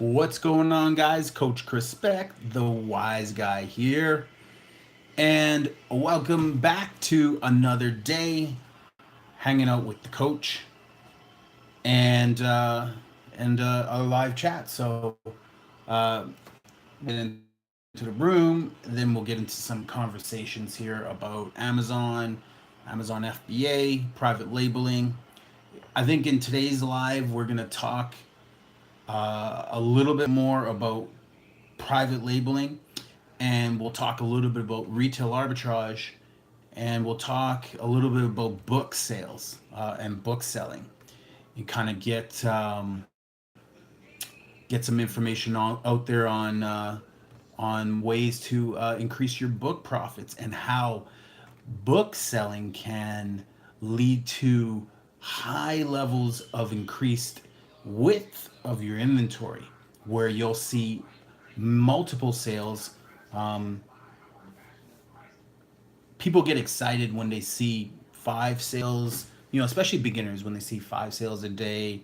What's going on, guys? Coach Chris Speck, the wise guy here, and welcome back to another day hanging out with the coach and a live chat. So, uh, get into the room, then we'll get into some conversations here about Amazon FBA, private labeling. I think in today's live, we're gonna talk a little bit more about private labeling, and we'll talk a little bit about retail arbitrage, and we'll talk a little bit about book sales and book selling, and kind of get some information out there on ways to increase your book profits and how book selling can lead to high levels of increased width of your inventory, where you'll see multiple sales. Um, People get excited when they see five sales, especially beginners, when they see five sales a day,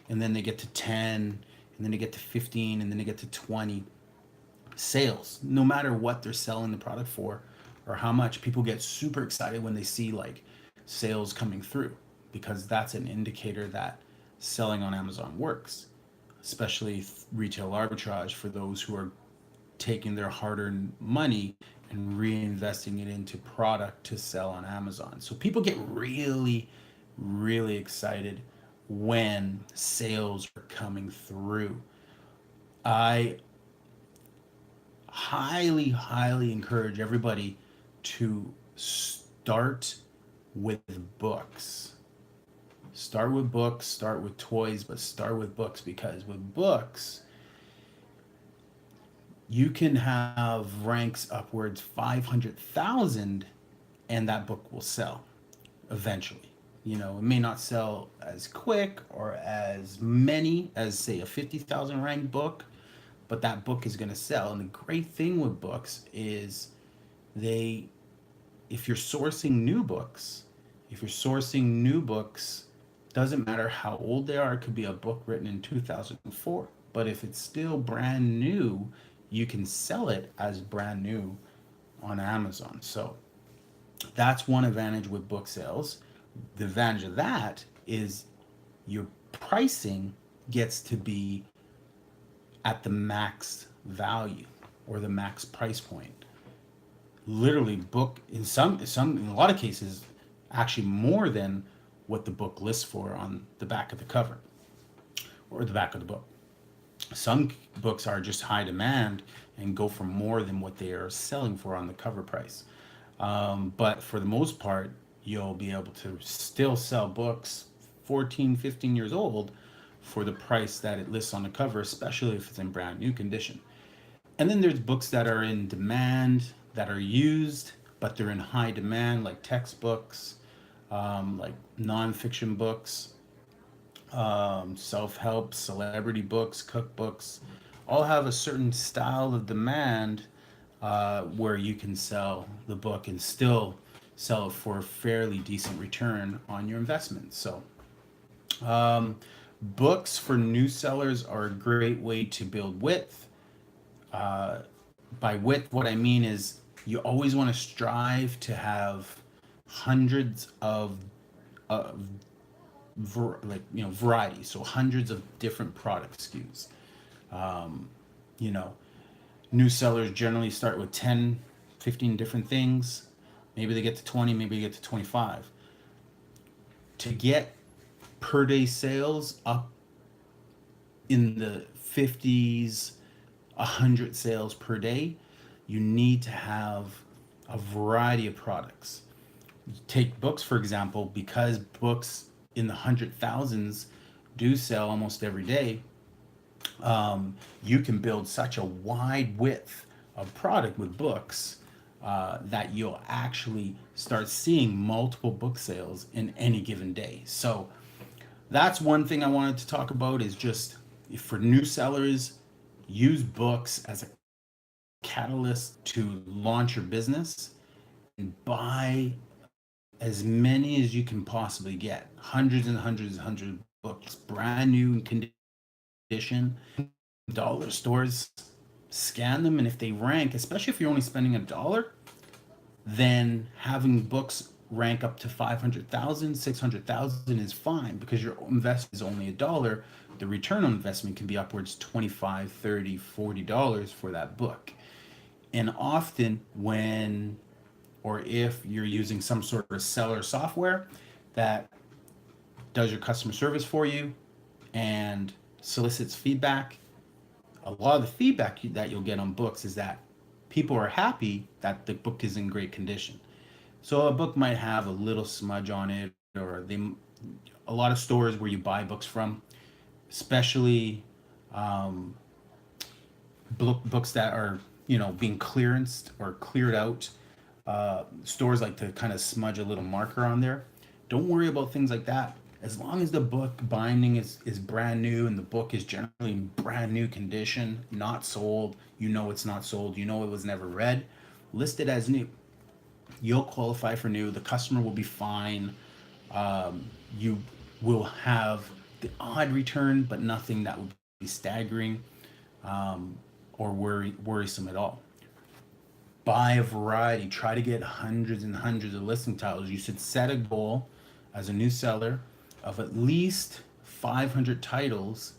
and then they get to 10, and then they get to 15, and then they get to 20 sales, no matter what they're selling the product for or how much. People get super excited when they see like sales coming through, because that's an indicator that selling on Amazon works, especially retail arbitrage, for those who are taking their hard-earned money and reinvesting it into product to sell on Amazon. So people get really, really excited when sales are coming through. I highly, highly encourage everybody to start with books. Start with books, start with toys, but start with books, because with books, you can have ranks upwards 500,000, and that book will sell eventually. It may not sell as quick or as many as, say, a 50,000 rank book, but that book is going to sell. And the great thing with books is they, if you're sourcing new books, doesn't matter how old they are. It could be a book written in 2004, but if it's still brand new, you can sell it as brand new on Amazon. So that's one advantage with book sales. The advantage of that is your pricing gets to be at the max value or the max price point. Literally, book in a lot of cases, actually more than what the book lists for on the back of the cover or the back of the book. Some books are just high demand and go for more than what they are selling for on the cover price. But for the most part, you'll be able to still sell books 14, 15 years old for the price that it lists on the cover, especially if it's in brand new condition. And then there's books that are in demand, that are used, but they're in high demand, like textbooks, like nonfiction books, self-help, celebrity books, cookbooks, all have a certain style of demand, where you can sell the book and still sell it for a fairly decent return on your investment. So, um, books for new sellers are a great way to build width. Uh, by width, what I mean is you always want to strive to have hundreds of uh, variety, so hundreds of different product SKUs. Um, you know, New sellers generally start with 10, 15 different things. Maybe they get to 20, maybe they get to 25. To get per day sales up in the 50s, 100 sales per day, you need to have a variety of products. Take books, for example, because books in the hundred thousands do sell almost every day. You can build such a wide width of product with books, that you'll actually start seeing multiple book sales in any given day. So that's one thing I wanted to talk about, is just for new sellers, use books as a catalyst to launch your business, and buy as many as you can possibly get. Hundreds and hundreds and hundreds of books, brand new in condition, dollar stores, scan them, and if they rank, especially if you're only spending $1, then having books rank up to 500,000, 600,000 is fine because your investment is only $1. The return on investment can be upwards 25, 30, $40 for that book. And often when or if you're using some sort of seller software that does your customer service for you and solicits feedback, a lot of the feedback that you'll get on books is that people are happy that the book is in great condition. So a book might have a little smudge on it, or a lot of stores where you buy books from, especially um, books that are being clearanced or cleared out. Stores like to kind of smudge a little marker on there. Don't worry about things like that. As long as the book binding is brand new and the book is generally in brand new condition, not sold, it's not sold, it was never read, listed as new, you'll qualify for new. The customer will be fine. You will have the odd return, but nothing that would be staggering or worrisome at all. Buy a variety. Try to get hundreds and hundreds of listing titles. You should set a goal as a new seller of at least 500 titles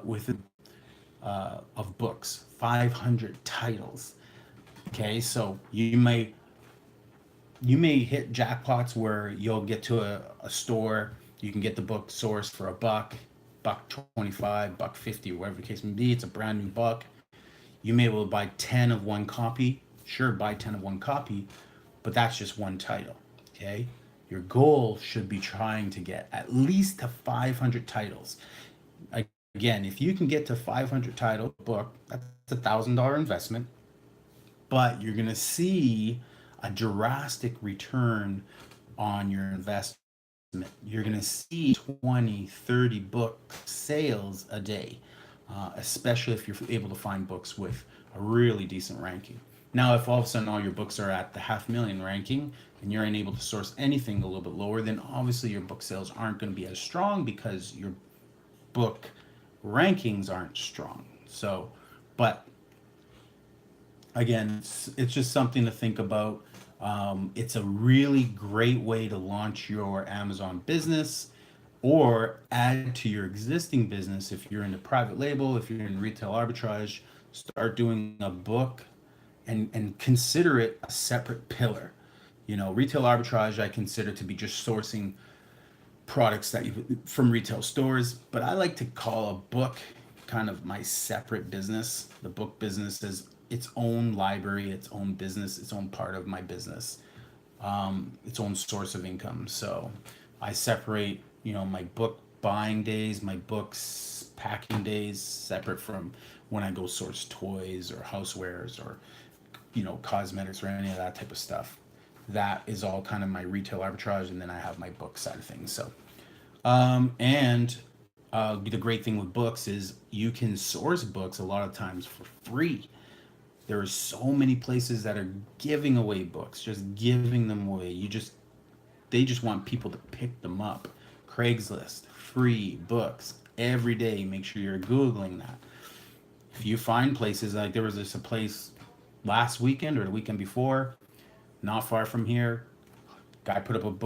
within of books. 500 titles. Okay, so you may hit jackpots where you'll get to a store, you can get the book sourced for buck 25, buck 50, whatever the case may be. It's a brand new book. You may be able to buy 10 of one copy. Sure, buy 10 of one copy, but that's just one title. Okay, your goal should be trying to get at least to 500 titles. Again, if you can get to 500 title book, that's $1,000 investment, but you're gonna see a drastic return on your investment. You're going to see 20, 30 book sales a day, especially if you're able to find books with a really decent ranking. Now, if all of a sudden all your books are at the 500,000 ranking and you're unable to source anything a little bit lower, then obviously your book sales aren't going to be as strong because your book rankings aren't strong. So, but again, it's just something to think about. It's a really great way to launch your Amazon business or add to your existing business. If you're into private label, if you're in retail arbitrage, start doing a book and consider it a separate pillar. Retail arbitrage I consider to be just sourcing products from retail stores, but I like to call a book kind of my separate business. The book business is its own library, its own business, its own part of my business, its own source of income. So I separate, my book buying days, my books packing days, separate from when I go source toys or housewares or, cosmetics or any of that type of stuff. That is all kind of my retail arbitrage, and then I have my book side of things. So, and the great thing with books is you can source books a lot of times for free. There are so many places that are giving away books, just giving them away. They just want people to pick them up. Craigslist, free books every day. Make sure you're Googling that. If you find places like there was a place last weekend or the weekend before, not far from here, guy put up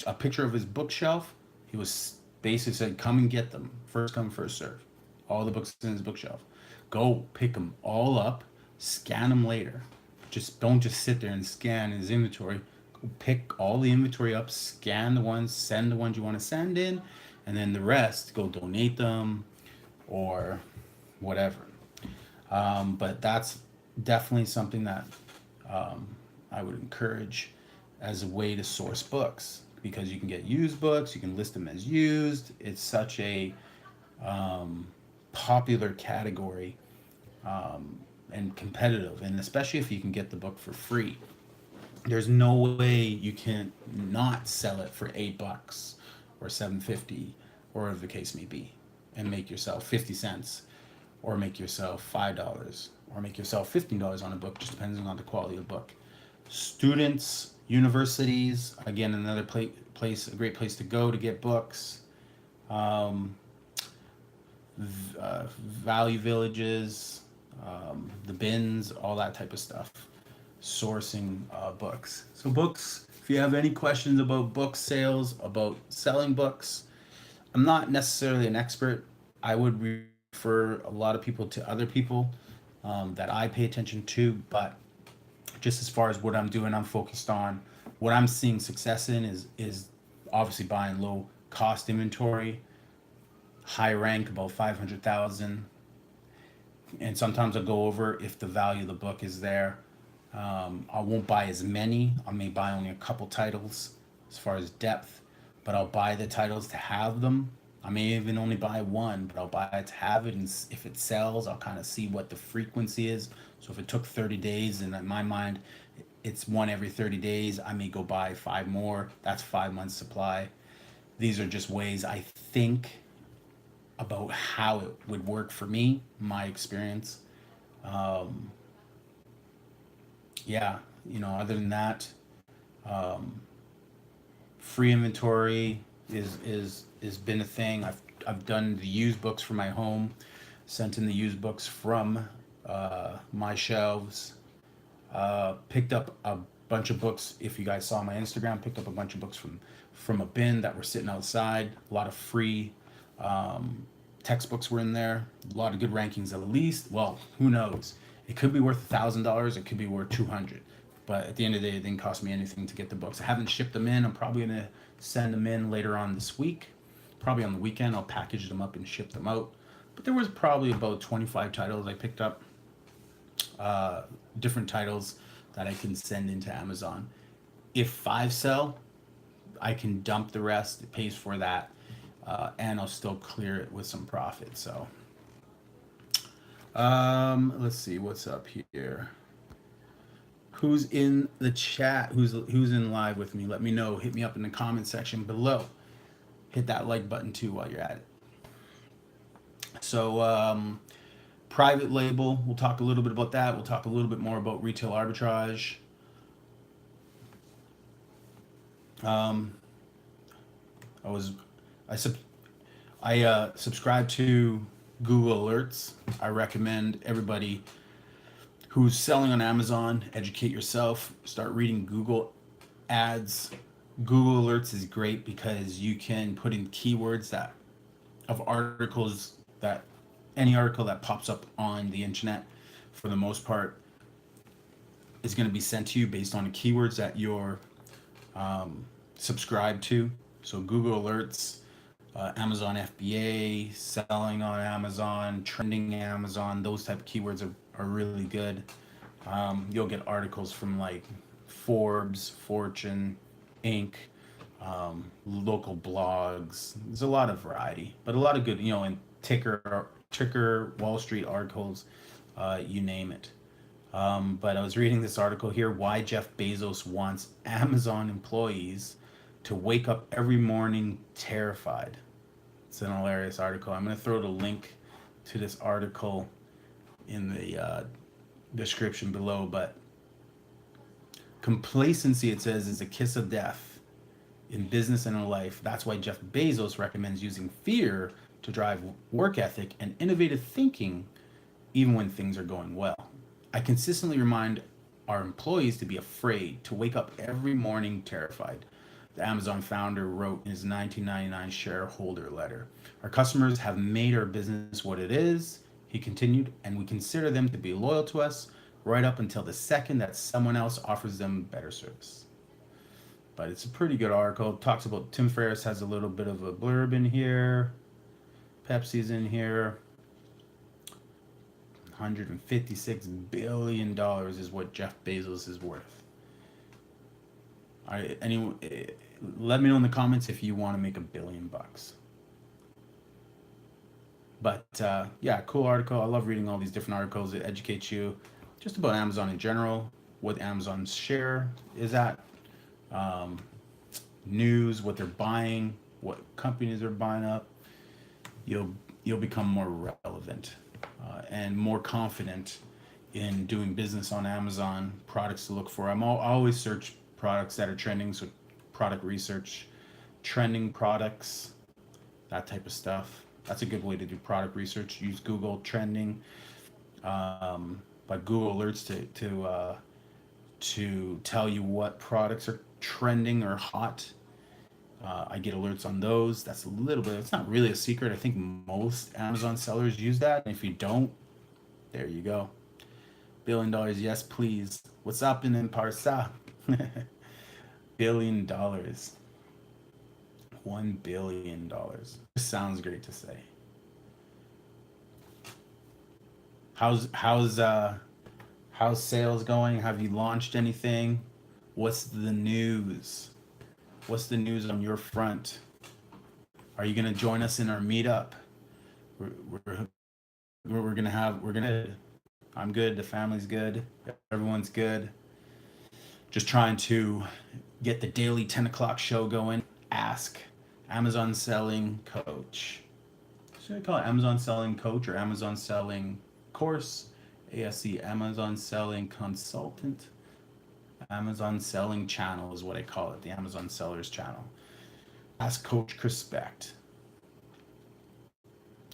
a picture of his bookshelf. He was basically said, "Come and get them. First come, first serve. All the books in his bookshelf. Go pick them all up. Scan them later. Just don't just sit there and scan his inventory. Go pick all the inventory up. Scan the ones. Send the ones you want to send in, and then the rest go donate them, or whatever." But that's definitely something that I would encourage as a way to source books, because you can get used books, you can list them as used. It's such a popular category and competitive, and especially if you can get the book for free. There's no way you can not sell it for $8 or $7.50 or whatever the case may be, and make yourself 50 cents or make yourself $5 or make yourself $15 on a book, just depending on the quality of the book. Students, universities, again, another place, a great place to go to get books. value villages, the bins, all that type of stuff. Sourcing books. So books, if you have any questions about book sales, about selling books, I'm not necessarily an expert. I would refer a lot of people to other people that I pay attention to, but just as far as what I'm doing, I'm focused on what I'm seeing success in is obviously buying low cost inventory, high rank about 500,000, and sometimes I'll go over if the value of the book is there. I won't buy as many. I may buy only a couple titles as far as depth, but I'll buy the titles to have them. I may even only buy one, but I'll buy it to have it. And if it sells, I'll kind of see what the frequency is. So if it took 30 days, and in my mind, it's one every 30 days, I may go buy five more. That's 5 months supply. These are just ways I think about how it would work for me, my experience. Um, yeah, other than that, um, free inventory is been a thing. I've done the used books for my home, sent in the used books from my shelves. Picked up a bunch of books. If you guys saw my Instagram, picked up a bunch of books from a bin that were sitting outside. A lot of free textbooks were in there. A lot of good rankings, at least. Well, who knows? It could be worth $1,000. It could be worth 200. But at the end of the day, it didn't cost me anything to get the books. I haven't shipped them in. I'm probably gonna send them in later on this week. Probably on the weekend, I'll package them up and ship them out. But there was probably about 25 titles I picked up, different titles that I can send into Amazon. If five sell, I can dump the rest. It pays for that, and I'll still clear it with some profit. So, let's see what's up here. Who's in the chat? Who's in live with me? Let me know. Hit me up in the comment section below. Hit that like button too while you're at it. So, private label, we'll talk a little bit about that. We'll talk a little bit more about retail arbitrage. Um, I subscribe to Google Alerts. I recommend everybody who's selling on Amazon, educate yourself, start reading Google ads. Google Alerts is great because you can put in keywords that of articles that any article that pops up on the internet, for the most part, is going to be sent to you based on the keywords that you're subscribed to. So Google Alerts, Amazon FBA, selling on Amazon, trending Amazon, those type of keywords are really good. You'll get articles from like Forbes, Fortune, Inc., local blogs. There's a lot of variety, but a lot of good, and ticker, Wall Street articles, you name it. But I was reading this article here, why Jeff Bezos wants Amazon employees to wake up every morning terrified. It's an hilarious article. I'm going to throw the link to this article in the description below, but complacency, it says, is a kiss of death in business and in life. That's why Jeff Bezos recommends using fear to drive work ethic and innovative thinking even when things are going well. I consistently remind our employees to be afraid, to wake up every morning terrified, the Amazon founder wrote in his 1999 shareholder letter. Our customers have made our business what it is, he continued, and we consider them to be loyal to us right up until the second that someone else offers them better service. But it's a pretty good article. It talks about, Tim Ferriss has a little bit of a blurb in here. Pepsi's in here. $156 billion is what Jeff Bezos is worth. All right, anyone, let me know in the comments if you want to make $1 billion. But yeah, cool article. I love reading all these different articles. It educates you just about Amazon in general, what Amazon's share is at, news, what they're buying, what companies are buying up. You'll become more relevant and more confident in doing business on Amazon. Products to look for. I always search products that are trending, so product research, trending products, that type of stuff. That's a good way to do product research. Use Google trending, like Google alerts to tell you what products are trending or hot. I get alerts on those. That's a little bit. It's not really a secret. I think most Amazon sellers use that. And if you don't, there you go. $1 billion, yes please. What's up in Parsa? $1 billion. $1 billion. Sounds great to say. How's sales going? Have you launched anything? What's the news? What's the news on your front? Are you gonna join us in our meetup? We're we're, we're gonna. I'm good. The family's good. Everyone's good. Just trying to get the daily 10 o'clock show going. Ask Amazon Selling Coach. Should I call it Amazon Selling Coach or Amazon Selling Course? ASC, Amazon Selling Consultant. Amazon Selling Channel is what I call it, the Amazon Sellers Channel. Ask Coach Crispect.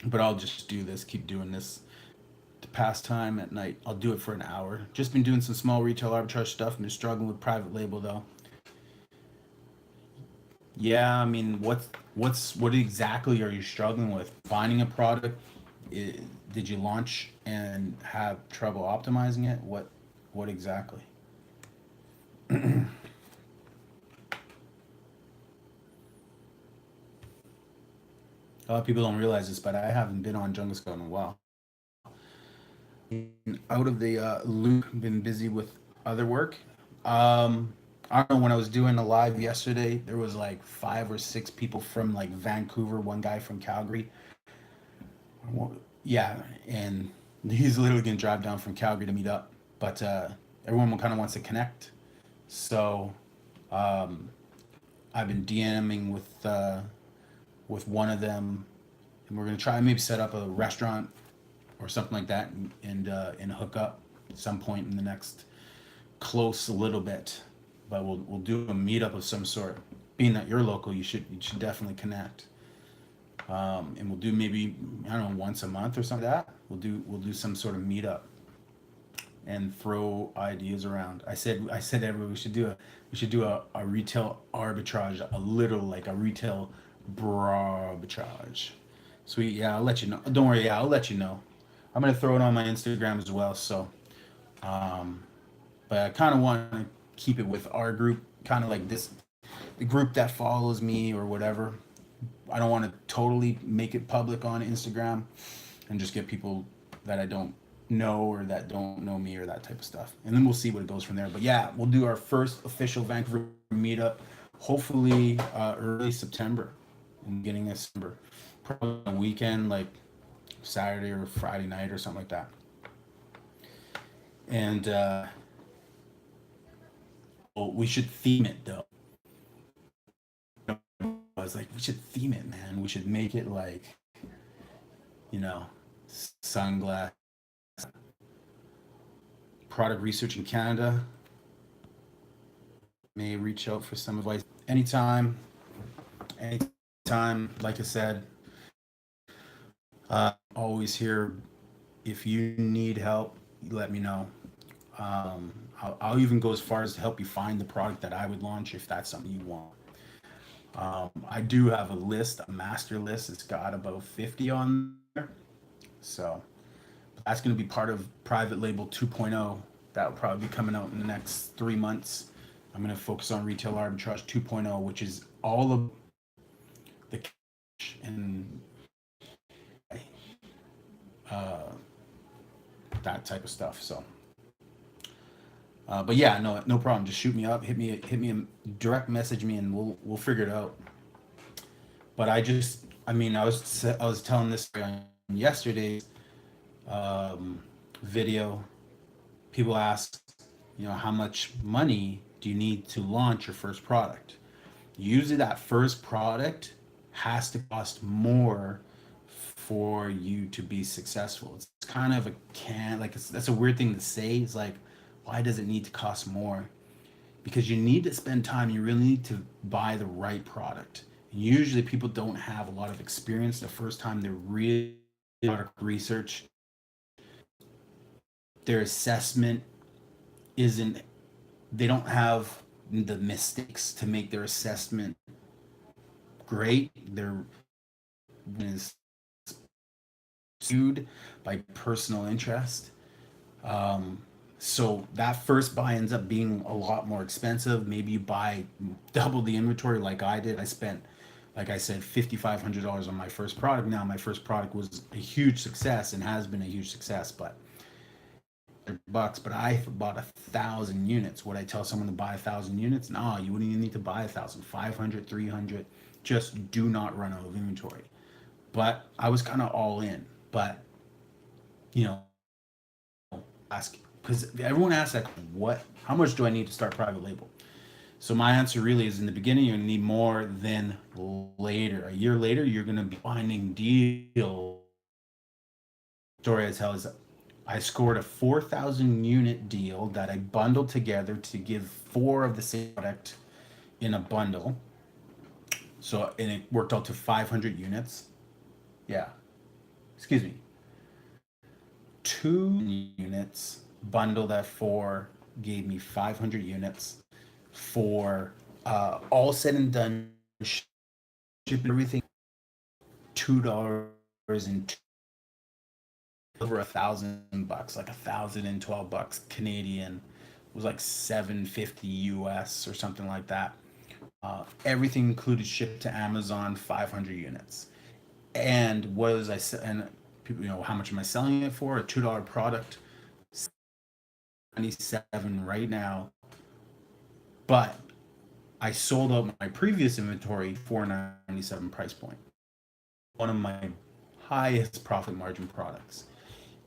But I'll just do this, keep doing this to pass time at night. I'll do it for an hour. Just been doing some small retail arbitrage stuff. Been struggling with private label though. Yeah, I mean, what exactly are you struggling with? Finding a product? Did you launch and have trouble optimizing it? What exactly? A lot of people don't realize this, but I haven't been on Jungle Scout in a while. Out of the loop, been busy with other work. I don't know, when I was doing a live yesterday, there was like 5 or 6 people from like Vancouver, one guy from Calgary. Yeah, and he's literally gonna drive down from Calgary to meet up. But everyone kind of wants to connect. So um, I've been DMing with one of them, and we're gonna try and maybe set up a restaurant or something like that, and hook up at some point in the next close a little bit. But we'll do a meetup of some sort. Being that you're local, you should definitely connect. And we'll do maybe, I don't know, once a month or something like that. We'll do some sort of meetup and throw ideas around. I said everybody we should do a retail arbitrage, a little like a retail arbitrage. Sweet, yeah, I'll let you know. Don't worry, yeah, I'll let you know. I'm gonna throw it on my Instagram as well. So, um, but I kind of want to keep it with our group, kind of like this, the group that follows me or whatever. I don't want to totally make it public on Instagram and just get people that I don't know or that don't know me or that type of stuff. And then we'll see what it goes from there. But yeah, we'll do our first official Vancouver meetup, hopefully early September, in the beginning of September. Probably a weekend, like Saturday or Friday night or something like that. And well, we should theme it though. I was like, we should theme it, man. We should make it like, you know, sunglass, product research in Canada. May reach out for some advice anytime. Anytime, like I said, always here. If you need help, let me know. I'll even go as far as to help you find the product that I would launch if that's something you want. I do have a list, a master list. It's got about 50 on there. So that's going to be part of Private Label 2.0. That will probably be coming out in the next 3 months. I'm going to focus on Retail Arbitrage 2.0, which is all of the cash and that type of stuff. So, but yeah, no problem. Just shoot me up, hit me, direct message me, and we'll figure it out. But I was telling this on yesterday's video. People ask, how much money do you need to launch your first product? Usually that first product has to cost more for you to be successful. It's kind of that's a weird thing to say. It's like, why does it need to cost more? Because you need to spend time. You really need to buy the right product. Usually people don't have a lot of experience the first time they're really product research. Their assessment isn't, they don't have the mistakes to make their assessment great. They're is skewed by personal interest. Um, so that first buy ends up being a lot more expensive. Maybe you buy double the inventory like I did. I spent, like I said, $5,500 on my first product. Now my first product was a huge success and has been a huge success, but bucks. But I bought 1,000 units. Would I tell someone to buy 1,000 units? No, you wouldn't even need to buy 1,000, 500, 300. Just do not run out of inventory. But I was kind of all in. But you know, ask, because everyone asks that, what, how much do I need to start private label? So my answer really is, in the beginning you're gonna need more than later. A year later you're gonna be finding deals. Story I tell is, I scored a 4,000 unit deal that I bundled together to give four of the same product in a bundle. So, and it worked out to 500 units. Yeah, excuse me, 2 units bundled at four gave me 500 units for all said and done, shipping everything, $2 and over $1,000, like $1,012 Canadian. It was like 750 US or something like that. Everything included, shipped to Amazon, 500 units. And what was I and people, how much am I selling it for? A $2 product, 97 right now. But I sold out my previous inventory, 497 price point. One of my highest profit margin products.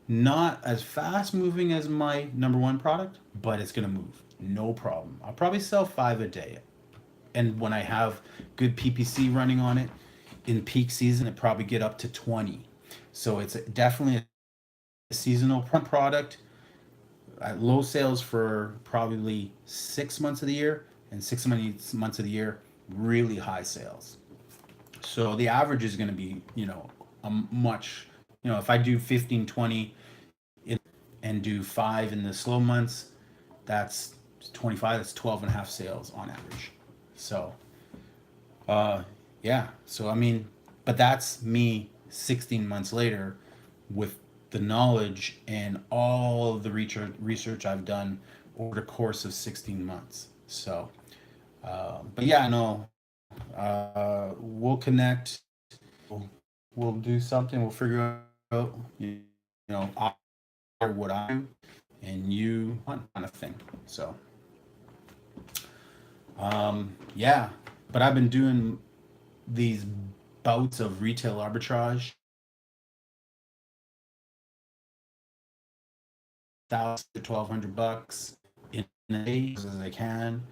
Not as fast moving as my number one product, but it's gonna move, no problem. I'll probably sell 5 a day, and when I have good PPC running on it in peak season, it probably get up to 20. So it's definitely a seasonal product at low sales for probably 6 months of the year, and 6 months of the year really high sales. So the average is going to be, a much, if I do 15, 20 and do 5 in the slow months, that's 25, that's 12 and a half sales on average. So yeah, so I mean, but that's me 16 months later with the knowledge and all of the research I've done over the course of 16 months. So but yeah, no, we'll connect. We'll do something. We'll figure out, what I do and you want, kind of thing. So, yeah, but I've been doing these bouts of retail arbitrage, 1,000 to 1,200 bucks in a day as I can,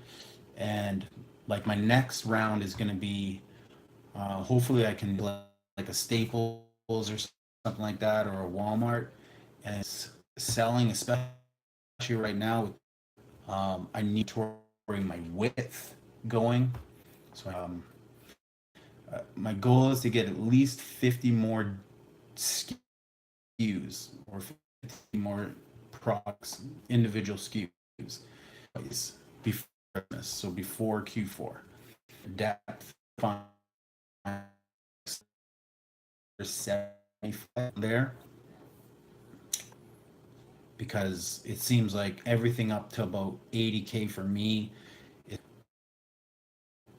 and like my next round is going to be, hopefully I can like a Staples or something like that, or a Walmart, and it's selling, especially right now. I need to bring my width going. So my goal is to get at least 50 more SKUs or 50 more products, individual SKUs, before Christmas, so before Q4. Depth, there, because it seems like everything up to about 80K for me,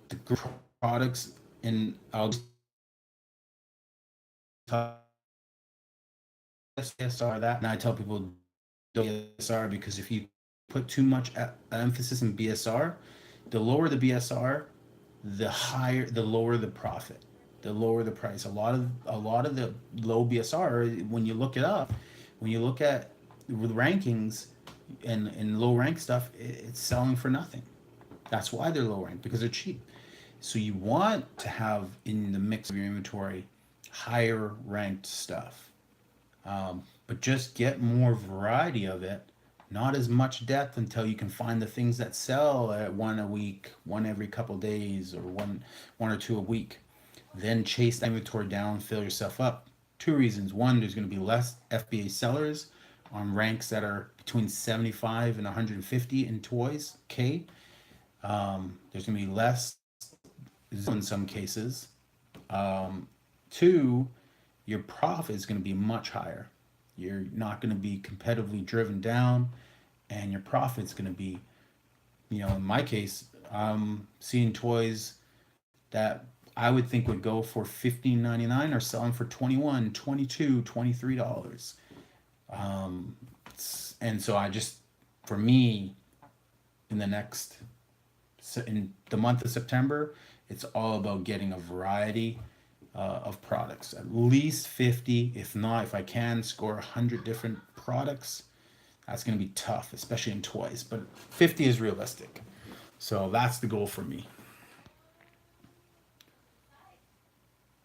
the products, and I'll talk DSLR that, and I tell people don't BSR, because if you put too much emphasis in BSR, the lower the BSR, the lower the profit, the lower the price. A lot of the low BSR, when you look it up, when you look at the rankings and low rank stuff, it's selling for nothing. That's why they're low ranked, because they're cheap. So you want to have in the mix of your inventory higher ranked stuff, but just get more variety of it. Not as much depth until you can find the things that sell at one a week, one every couple days, or one or two a week. then chase that inventory down, fill yourself up. Two reasons. One, there's going to be less FBA sellers on ranks that are between 75 and 150 in toys. Okay. There's going to be less in some cases. Two, your profit is going to be much higher. You're not going to be competitively driven down, and your profit's going to be, in my case, I'm seeing toys that I would think would go for $15.99 are selling for 21, 22, $23. Um, and so I just, for me, in the next, in the month of September, it's all about getting a variety of products, at least 50. If not, if I can score 100 different products, that's going to be tough, especially in toys, but 50 is realistic. So that's the goal for me.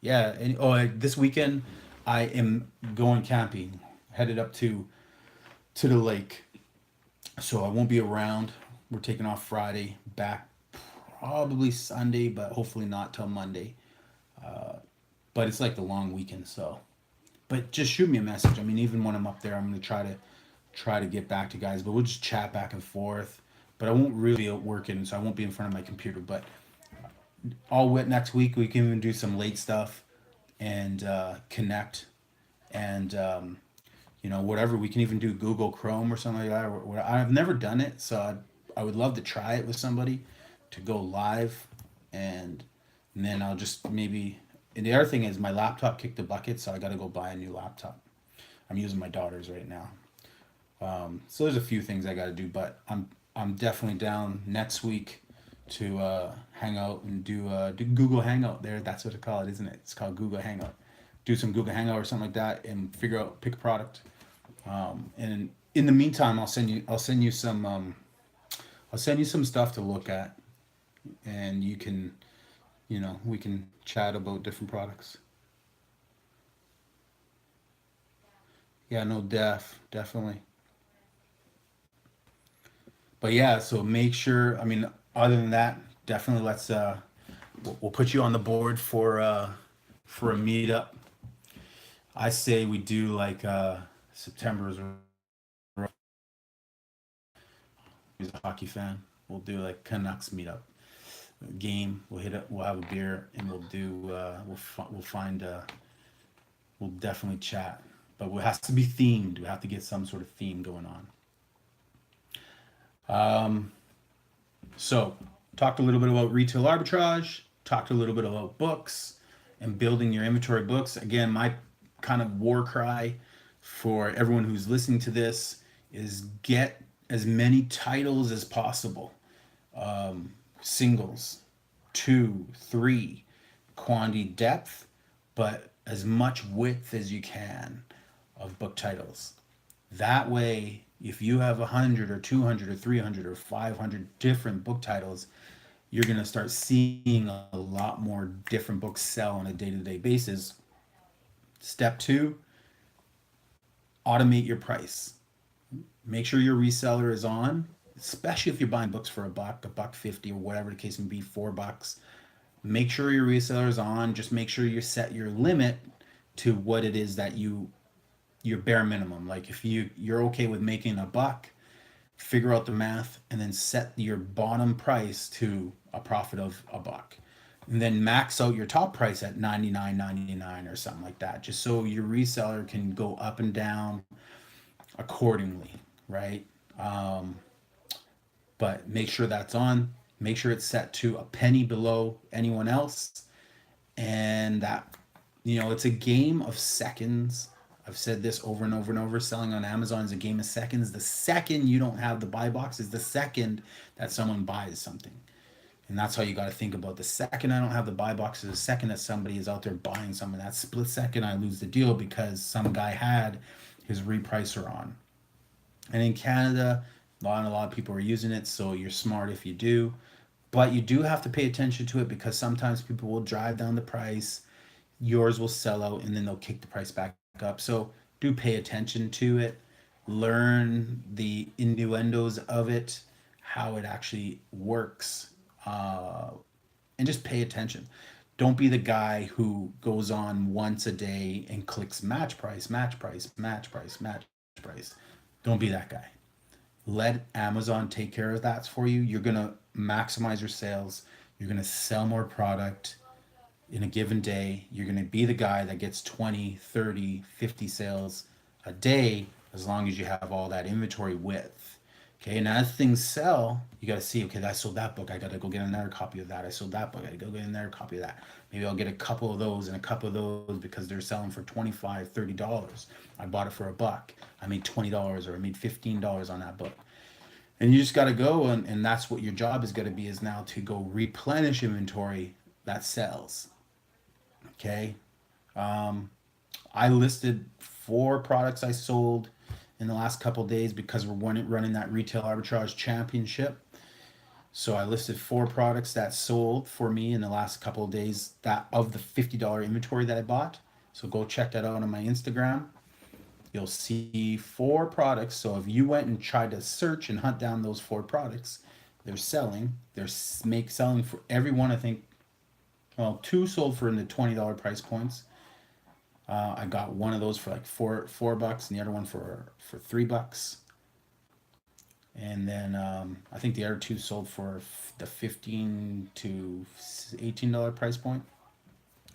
Yeah, and this weekend I am going camping, headed up to the lake. So I won't be around. We're taking off Friday, back probably Sunday, but hopefully not till Monday. But it's like the long weekend, so. But just shoot me a message. I mean, even when I'm up there, I'm gonna try to get back to guys. But we'll just chat back and forth. But I won't really be out working, so I won't be in front of my computer. But all wet next week, we can even do some late stuff and connect and whatever. We can even do Google Chrome or something like that. I've never done it, so I would love to try it with somebody to go live, and, and then I'll just maybe. And the other thing is my laptop kicked the bucket, so I got to go buy a new laptop. I'm using my daughter's right now. So there's a few things I got to do, but I'm definitely down next week to hang out and do Google Hangout there. That's what they call it, isn't it? It's called Google Hangout. Do some Google Hangout or something like that, and pick a product. And in the meantime, I'll send you some stuff to look at, and you can, we can chat about different products. Yeah, no, definitely. But yeah, so make sure. I mean, other than that, definitely let's we'll put you on the board for a meetup. I say we do like September's. He's a hockey fan. We'll do like Canucks meetup game. We'll hit it. We'll have a beer and we'll do. We'll find. We'll definitely chat, but it has to be themed. We have to get some sort of theme going on. So, talked a little bit about retail arbitrage. Talked a little bit about books and building your inventory books. Again, my kind of war cry for everyone who's listening to this is get as many titles as possible. Singles, two, three, quantity depth, but as much width as you can of book titles. That way, if you have 100 or 200 or 300 or 500 different book titles, you're going to start seeing a lot more different books sell on a day-to-day basis. Step two, automate your price. Make sure your reseller is on, especially if you're buying books for a buck 50, or whatever the case may be, $4. Make sure your reseller is on. Just make sure you set your limit to what it is that your bare minimum. Like if you're okay with making a buck, figure out the math, and then set your bottom price to a profit of a buck. And then max out your top price at 99.99 or something like that, just so your reseller can go up and down accordingly, right? But make sure that's on. Make sure it's set to a penny below anyone else, and that, it's a game of seconds. I've said this over and over and over. Selling on Amazon is a game of seconds. The second you don't have the buy box is the second that someone buys something. And that's how you got to think about the second I don't have the buy box is the second that somebody is out there buying something. That split second I lose the deal because some guy had his repricer on. And in Canada, a lot of people are using it, so you're smart if you do. But you do have to pay attention to it because sometimes people will drive down the price, yours will sell out, and then they'll kick the price back up. So do pay attention to it, learn the innuendos of it, how it actually works, and just pay attention. Don't be the guy who goes on once a day and clicks match price, match price, match price, match price. Don't be that guy. Let Amazon take care of that for you. You're going to maximize your sales. You're going to sell more product in a given day. You're going to be the guy that gets 20, 30, 50 sales a day as long as you have all that inventory width. Okay, and as things sell, you got to see, okay, I sold that book. I got to go get another copy of that. I sold that book. I got to go get another copy of that. Maybe I'll get a couple of those and a couple of those because they're selling for $25, $30. I bought it for $1. I made $20 or I made $15 on that book. And you just got to go, and that's what your job is going to be, is now to go replenish inventory that sells. Okay. I listed 4 products I sold in the last couple of days because we're running that Retail Arbitrage Championship. So I listed 4 products that sold for me in the last couple of days, that of the $50 inventory that I bought. So go check that out on my Instagram. You'll see 4 products. So if you went and tried to search and hunt down those 4 products, they're selling. They're selling for everyone. I think, well, 2 sold for in the $20 price points. I got one of those for like four bucks, and the other one for $3. And then I think the other 2 sold for the $15 to $18 price point.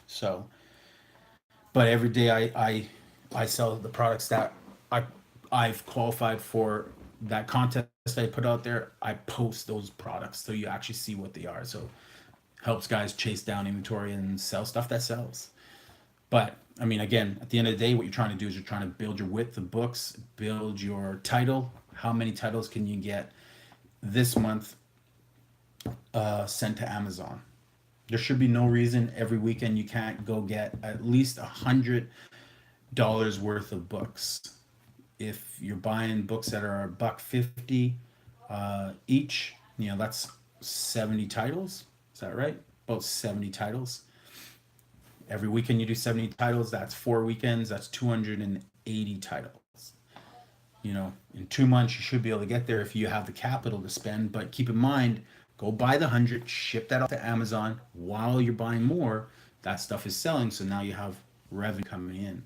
So, but every day I sell the products that I I've qualified for that contest I put out there. I post those products so you actually see what they are. So helps guys chase down inventory and sell stuff that sells. But I mean, again, at the end of the day, what you're trying to do is you're trying to build your width of books, build your title. How many titles can you get this month sent to Amazon? There should be no reason every weekend you can't go get at least $100 worth of books. If you're buying books that are $1.50 each, that's 70 titles. Is that right? About 70 titles. Every weekend you do 70 titles. That's 4 weekends. That's 280 titles. In 2 months you should be able to get there if you have the capital to spend. But keep in mind, go buy the 100, ship that off to Amazon while you're buying more. That stuff is selling, so now you have revenue coming in.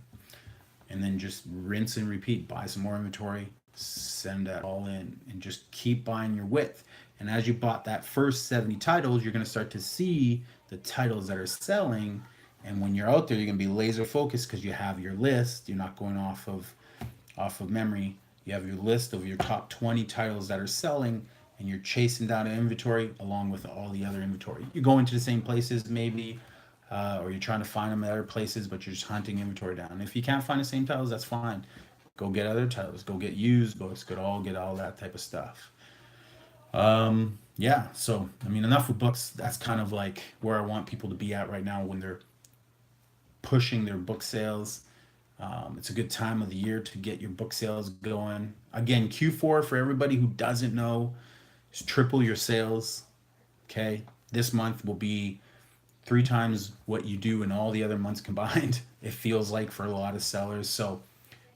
And then just rinse and repeat. Buy some more inventory, send that all in, and just keep buying your width. And as you bought that first 70 titles, you're going to start to see the titles that are selling. And when you're out there, you're going to be laser focused because you have your list. You're not going off of memory. You have your list of your top 20 titles that are selling, and you're chasing down inventory along with all the other inventory. You're going to the same places maybe, or you're trying to find them at other places, but you're just hunting inventory down. And if you can't find the same titles, that's fine. Go get other titles. Go get used books. Get all that type of stuff. Yeah. So I mean, enough with books. That's kind of like where I want people to be at right now when they're pushing their book sales. It's a good time of the year to get your book sales going. Again, Q4, for everybody who doesn't know, is triple your sales. Okay. This month will be 3 times what you do in all the other months combined. It feels like for a lot of sellers. So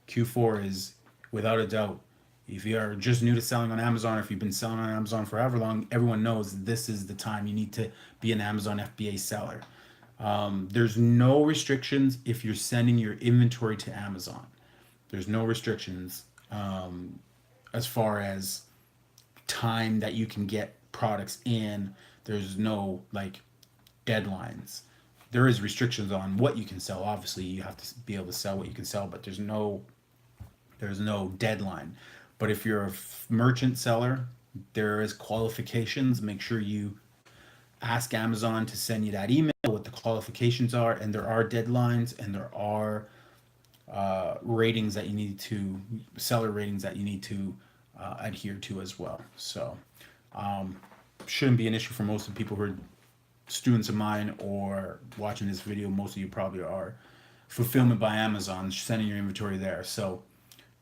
Q4 is without a doubt. If you are just new to selling on Amazon, or if you've been selling on Amazon for however long, everyone knows this is the time you need to be an Amazon FBA seller. There's no restrictions if you're sending your inventory to Amazon. There's no restrictions as far as time that you can get products in. There's no deadlines. There is restrictions on what you can sell. Obviously, you have to be able to sell what you can sell, but there's no deadline. But if you're a merchant seller, there is qualifications. Make sure you ask Amazon to send you that email, what the qualifications are, and there are deadlines, and there are ratings that you need to, seller ratings that you need to adhere to as well. So shouldn't be an issue for most of the people who are students of mine or watching this video. Most of you probably are. Fulfillment by Amazon, sending your inventory there. So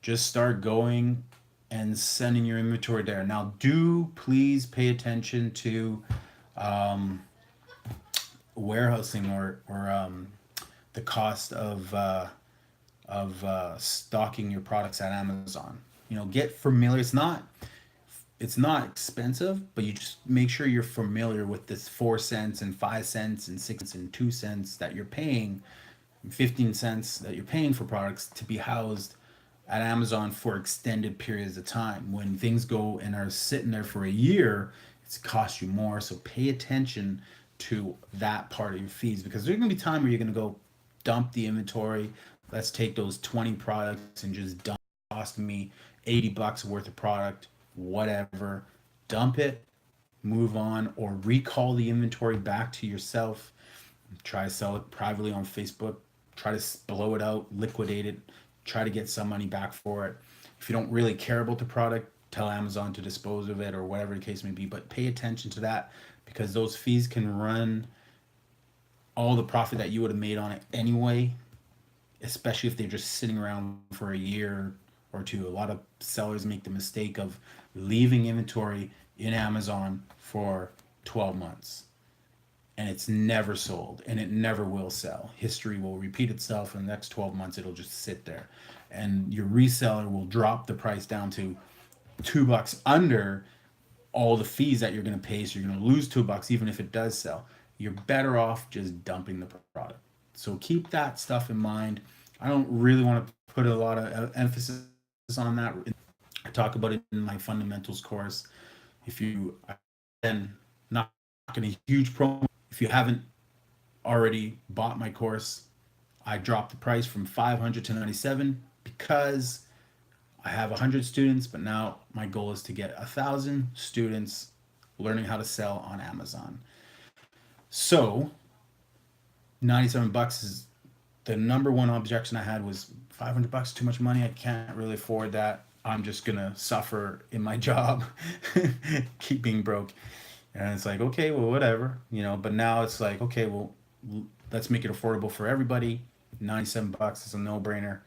just start going and sending your inventory there. Now, do please pay attention to warehousing or the cost of stocking your products at Amazon. Get familiar. it's not expensive, but you just make sure you're familiar with this 4 cents and 5 cents and 6 cents and 2 cents that you're paying, 15 cents that you're paying for products to be housed at Amazon for extended periods of time. When things go and are sitting there for a year, it's cost you more. So pay attention to that part of your fees, because there's gonna be time where you're gonna go dump the inventory. Let's take those 20 products and just dump, cost me $80 worth of product, whatever. Dump it, move on, or recall the inventory back to yourself. Try to sell it privately on Facebook. Try to blow it out, liquidate it, try to get some money back for it. If you don't really care about the product, tell Amazon to dispose of it or whatever the case may be. But pay attention to that, because those fees can run all the profit that you would have made on it anyway, especially if they're just sitting around for a year or two. A lot of sellers make the mistake of leaving inventory in Amazon for 12 months and it's never sold and it never will sell. History will repeat itself. In the next 12 months, it'll just sit there. And your reseller will drop the price down to $2 under all the fees that you're going to pay. So you're going to lose $2 even if it does sell. You're better off just dumping the product. So keep that stuff in mind. I don't really want to put a lot of emphasis on that. I talk about it in my fundamentals course. If you, then not going to huge promo. If you haven't already bought my course, I dropped the price from $500 to $97 because I have 100 students, but now my goal is to get 1,000 students learning how to sell on Amazon. So $97 is the number one objection I had. Was $500 too much money? I can't really afford that. I'm just gonna suffer in my job, keep being broke. And it's like, okay, well, whatever, you know. But now it's like, okay, well, let's make it affordable for everybody. $97 is a no-brainer.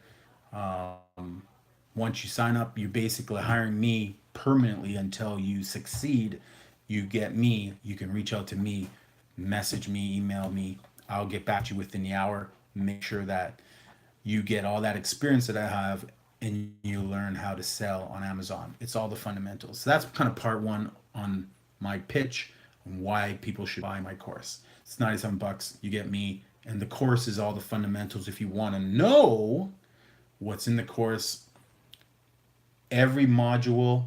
Once you sign up, you're basically hiring me permanently until you succeed. You get me. You can reach out to me, message me, email me. I'll get back to you within the hour. Make sure that you get all that experience that I have and you learn how to sell on Amazon. It's all the fundamentals. So that's kind of part one on my pitch and why people should buy my course. It's $97. You get me, and the course is all the fundamentals. If you want to know what's in the course, every module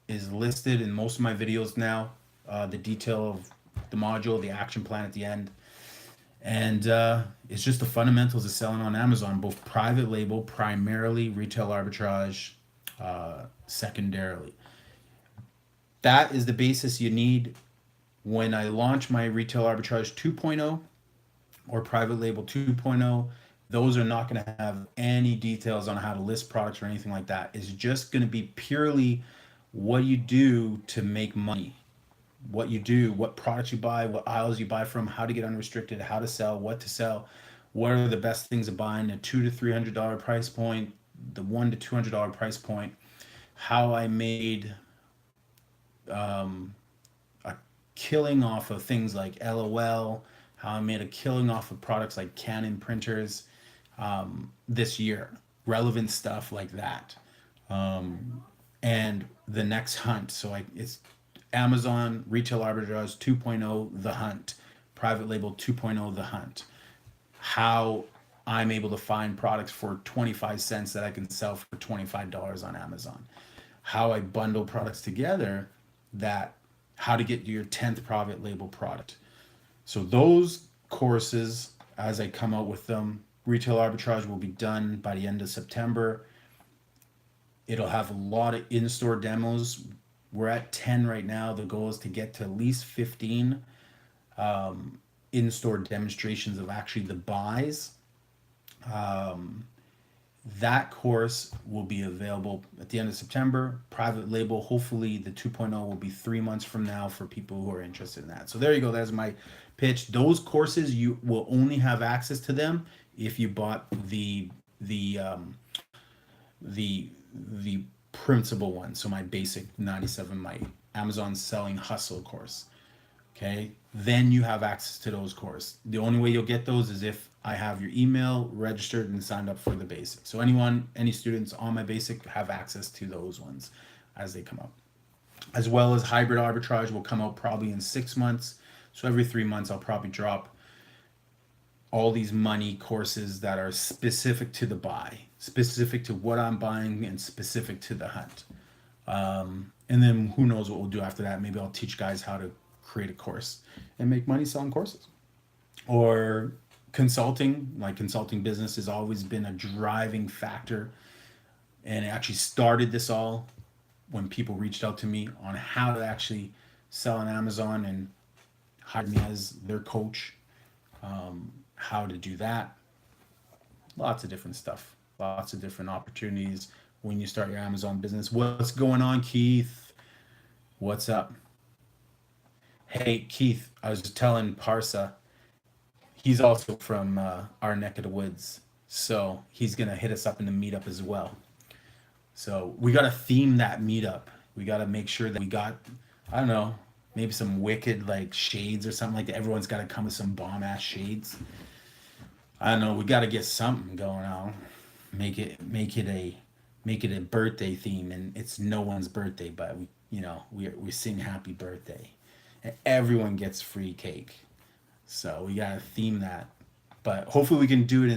is listed in most of my videos now. The detail of the module, the action plan at the end. And it's just the fundamentals of selling on Amazon, both private label, primarily, retail arbitrage, secondarily. That is the basis you need. When I launch my Retail Arbitrage 2.0 or Private Label 2.0, those are not going to have any details on how to list products or anything like that. It's just going to be purely what you do to make money. What you do, what products you buy, what aisles you buy from, how to get unrestricted, how to sell, what to sell, what are the best things to buy in a $200 to $300 price point, the $100 to $200 price point, how I made a killing off of things like LOL, how I made a killing off of products like Canon printers this year, relevant stuff like that, and the next hunt. So it's Amazon Retail Arbitrage 2.0, The Hunt, Private Label 2.0, The Hunt. How I'm able to find products for 25 cents that I can sell for $25 on Amazon. How I bundle products together, that how to get your 10th private label product. So those courses, as I come out with them, Retail Arbitrage will be done by the end of September. It'll have a lot of in-store demos. We're at 10 right now. The goal is to get to at least 15 in-store demonstrations of actually the buys. That course will be available at the end of September. Private label, hopefully the 2.0 will be 3 months from now for people who are interested in that. So there you go. That's my pitch. Those courses, you will only have access to them if you bought the principal one. So my basic 97, my Amazon Selling Hustle course. Okay, then you have access to those courses. The only way you'll get those is if I have your email registered and signed up for the basic. So any students on my basic have access to those ones as they come up. as well as hybrid arbitrage will come out probably in 6 months. So every 3 months, I'll probably drop all these money courses that are specific to the buy, specific to what I'm buying, and specific to the hunt. And then who knows what we'll do after that. Maybe I'll teach guys how to create a course and make money selling courses. Or consulting, like consulting business has always been a driving factor. And it actually started this all when people reached out to me on how to actually sell on Amazon and hired me as their coach, how to do that. Lots of different stuff, lots of different opportunities when you start your Amazon business. What's going on, Keith? What's up? Hey, Keith, I was telling Parsa, he's also from our neck of the woods. So he's going to hit us up in the meetup as well. So we got to theme that meetup. We got to make sure that we got, I don't know, maybe some wicked like shades or something like that. Everyone's got to come with some bomb ass shades. I don't know. We got to get something going on. Make it a birthday theme, and it's no one's birthday, but we sing happy birthday, and everyone gets free cake. So we got to theme that. But hopefully we can do it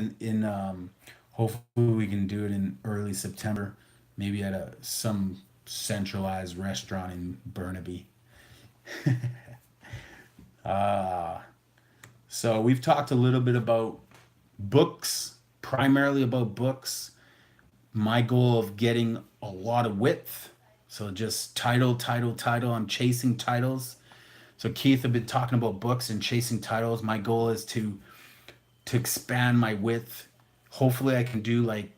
hopefully we can do it in early September, maybe at some centralized restaurant in Burnaby. uh, so we've talked a little bit about books, primarily about books. My goal of getting a lot of width. So just title, title, title. I'm chasing titles. So Keith, I've been talking about books and chasing titles. My goal is to expand my width. Hopefully I can do like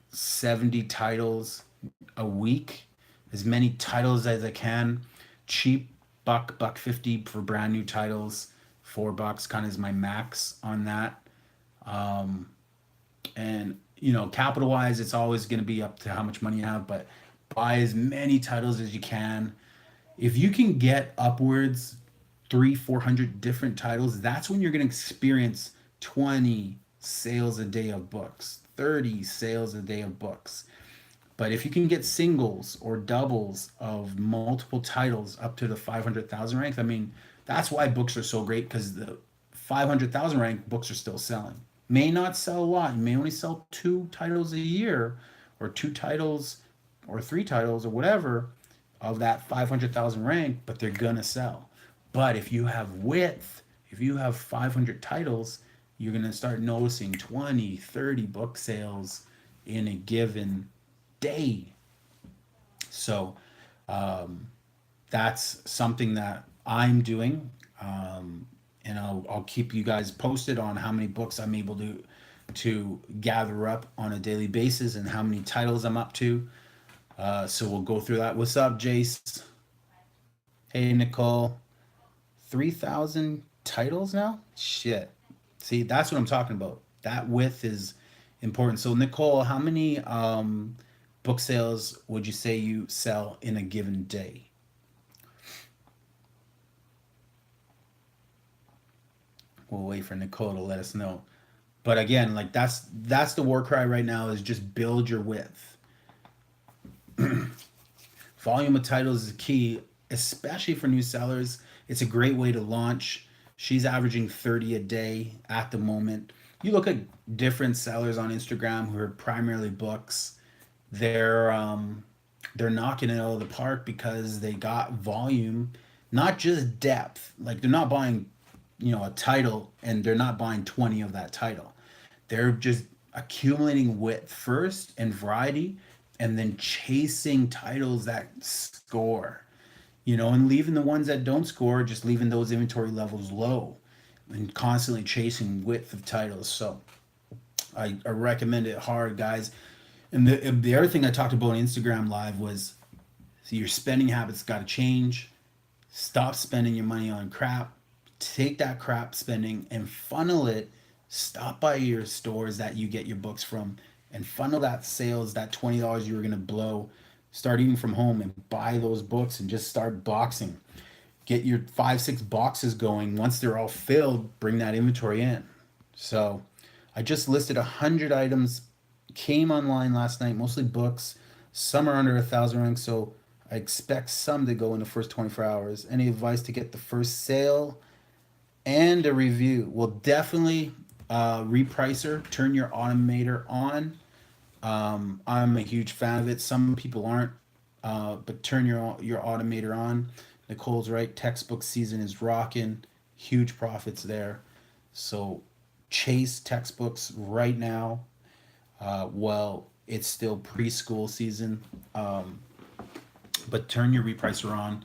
70 titles a week, as many titles as I can. Cheap, buck 50 for brand new titles. $4 kind of is my max on that. And capital wise, it's always going to be up to how much money you have, but buy as many titles as you can. If you can get upwards 300-400 different titles, that's when you're going to experience 20 sales a day of books, 30 sales a day of books. But if you can get singles or doubles of multiple titles up to the 500,000 rank, I mean, that's why books are so great, because the 500,000 rank books are still selling. May not sell a lot. You may only sell 2 titles a year, or 2 titles or 3 titles or whatever of that 500,000 rank, but they're gonna sell. But if you have width, if you have 500 titles, you're gonna start noticing 20, 30 book sales in a given day. So that's something that I'm doing. And I'll keep you guys posted on how many books I'm able to gather up on a daily basis and how many titles I'm up to. So we'll go through that. What's up, Jace? Hey, Nicole. 3,000 titles now? Shit. See, that's what I'm talking about. That width is important. So, Nicole, how many book sales would you say you sell in a given day? We'll wait for Nicole to let us know. But again, like that's the war cry right now, is just build your width. Volume of titles is key, especially for new sellers. It's a great way to launch. She's averaging 30 a day at the moment. You look at different sellers on Instagram who are primarily books. They're knocking it out of the park because they got volume, not just depth. Like they're not buying, a title, and they're not buying 20 of that title. They're just accumulating width first and variety, and then chasing titles that score, and leaving the ones that don't score, just leaving those inventory levels low and constantly chasing width of titles. So I recommend it hard, guys. And the other thing I talked about on Instagram Live was, so your spending habits got to change. Stop spending your money on crap. Take that crap spending and funnel it. Stop by your stores that you get your books from and funnel that sales, that $20 you were going to blow. Start eating from home and buy those books and just start boxing. Get your 5-6 boxes going. Once they're all filled, bring that inventory in. So I just listed 100 items, came online last night, mostly books. Some are under 1,000 ranks. So I expect some to go in the first 24 hours. Any advice to get the first sale and a review? Well, definitely repricer, turn your automator on. I'm a huge fan of it. Some people aren't, but turn your automator on. Nicole's right. Textbook season is rocking. Huge profits there. So chase textbooks right now. Well, it's still preschool season, but turn your repricer on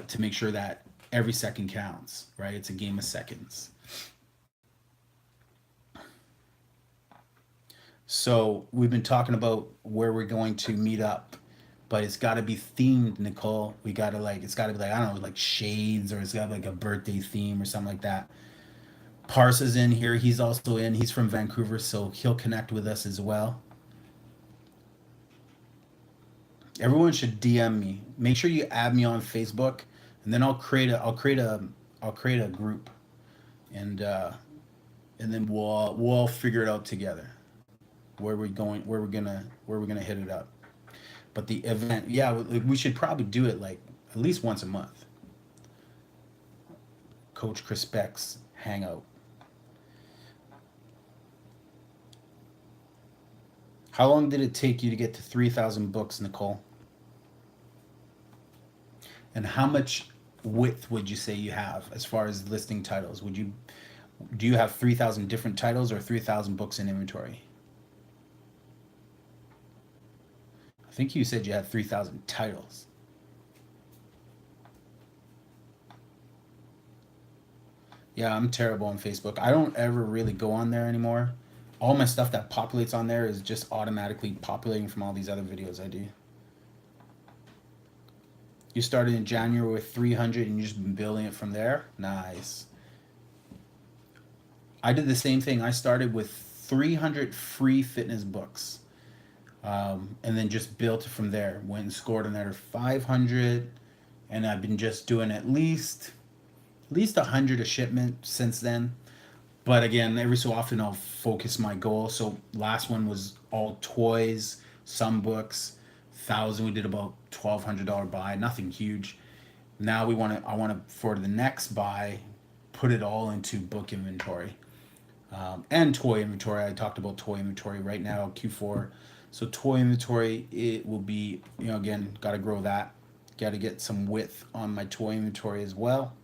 to make sure that every second counts. Right? It's a game of seconds. So we've been talking about where we're going to meet up, but it's got to be themed, Nicole. We got to like, it's got to be like, I don't know, like shades, or it's got like a birthday theme or something like that. Parsa's in here. He's also in. He's from Vancouver, so he'll connect with us as well. Everyone should DM me. Make sure you add me on Facebook, and then I'll create a group, and then we'll all figure it out together. Where we're going, where we're gonna hit it up. But the event, yeah, we should probably do it like at least once a month. Coach Chris Beck's hangout. How long did it take you to get to 3,000 books, Nicole? And how much width would you say you have as far as listing titles? Do you have 3,000 different titles or 3,000 books in inventory? I think you said you had 3,000 titles. Yeah, I'm terrible on Facebook. I don't ever really go on there anymore. All my stuff that populates on there is just automatically populating from all these other videos I do. You started in January with 300 and you just been building it from there? Nice. I did the same thing. I started with 300 free fitness books, and then just built it from there. Went and scored another 500, and I've been just doing at least 100 a shipment since then. But again, every so often I'll focus my goal. So last one was all toys, some books, 1,000. We did about $1,200 buy, nothing huge. Now I want to for the next buy, put it all into book inventory, and toy inventory. I talked about toy inventory right now, Q4. So toy inventory, it will be, again, got to grow that. Got to get some width on my toy inventory as well.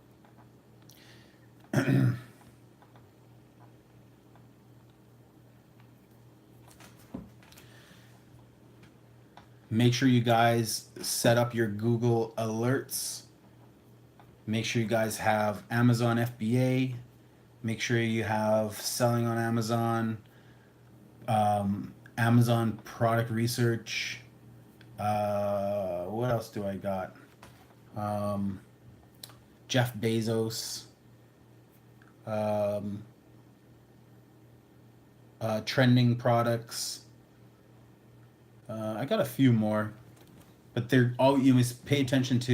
Make sure you guys set up your Google alerts. Make sure you guys have Amazon FBA. Make sure you have selling on Amazon, Amazon product research. What else do I got? Um, Jeff Bezos, um, trending products. I got a few more, but they're all, you must pay attention,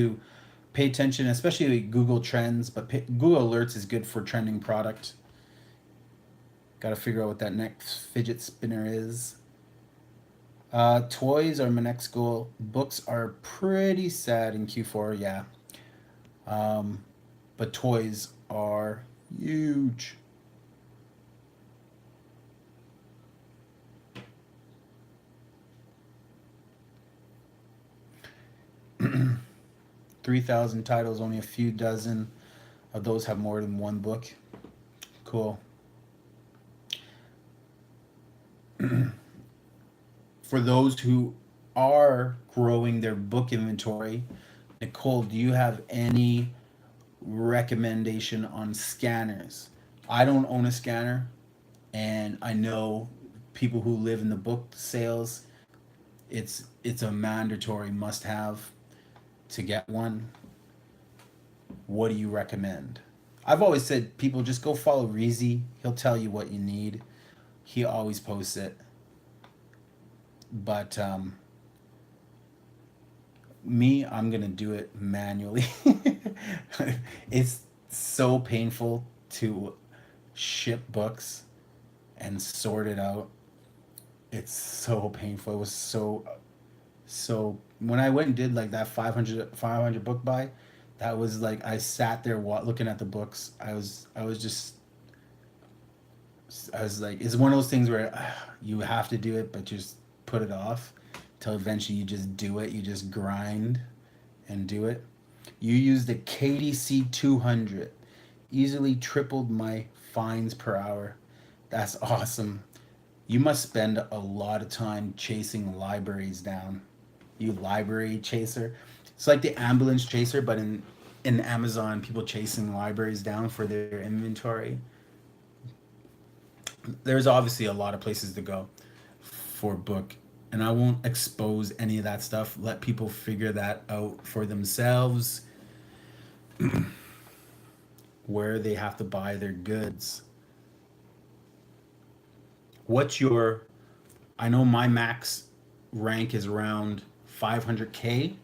especially Google Trends. But Google Alerts is good for trending product. Got to figure out what that next fidget spinner is. Toys are my next goal. Books are pretty sad in Q4, yeah. But toys are huge. Three thousand titles, only a few dozen of those have more than one book. Cool. For those who are growing their book inventory, Nicole, do you have any recommendation on scanners? I don't own a scanner, and I know people who live in the book sales, it's a mandatory must have to get one. What do you recommend? I've always said people just go follow Reezy. He'll tell you what you need. He always posts it. But me, I'm gonna do it manually. It's so painful to ship books and sort it out. It's so painful. It was so. So when I went and did like that 500 book buy, that was like I sat there looking at the books. I was like, it's one of those things where you have to do it, but just put it off till eventually you just do it. You just grind and do it. You use the KDC 200, easily tripled my fines per hour. That's awesome. You must spend a lot of time chasing libraries down. You library chaser. It's like the ambulance chaser, but in Amazon, people chasing libraries down for their inventory. There's obviously a lot of places to go for book, and I won't expose any of that stuff. Let people figure that out for themselves, where they have to buy their goods. What's your, I know my max rank is around 500K,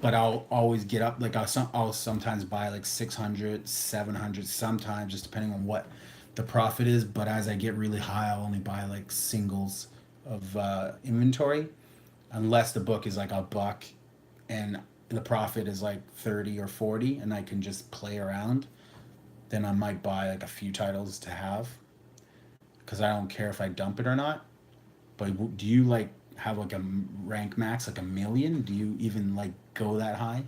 but I'll always get up, like I'll sometimes buy like 600, 700, sometimes just depending on what the profit is. But as I get really high, I'll only buy like singles of inventory, unless the book is like a buck and the profit is like 30 or 40 and I can just play around. Then I might buy like a few titles to have, because I don't care if I dump it or not. But do you like have like a rank max, like a million? Do you even like go that high?